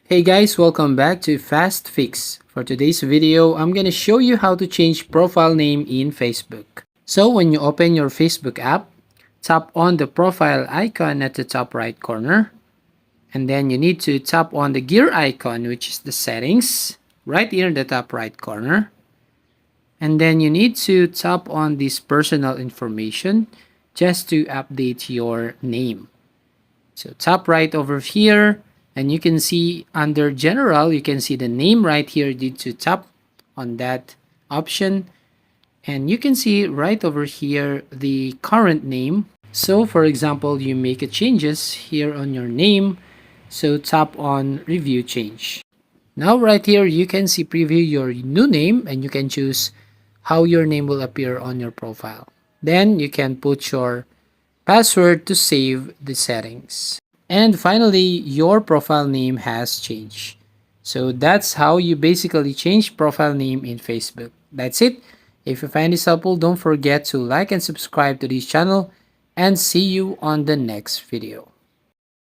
Hey guys, welcome back to Fast Fix. For today's video, I'm gonna show you how to change profile name in Facebook. So when you open your Facebook app, tap on the profile icon at the top right corner, and then you need to tap on the gear icon, which is the settings, right here in the top right corner. And then you need to tap on this personal information just to update your name. So tap right over here and you can see under general, you can see the name right here. You need to tap on that option and you can see right over here the current name. So for example, you make a changes here on your name. So tap on review change. Now right here, you can see preview your new name and you can choose how your name will appear on your profile. Then you can put your password to save the settings. And finally, your profile name has changed. So that's how you basically change profile name in Facebook. That's it. If you find this helpful, don't forget to like and subscribe to this channel and see you on the next video.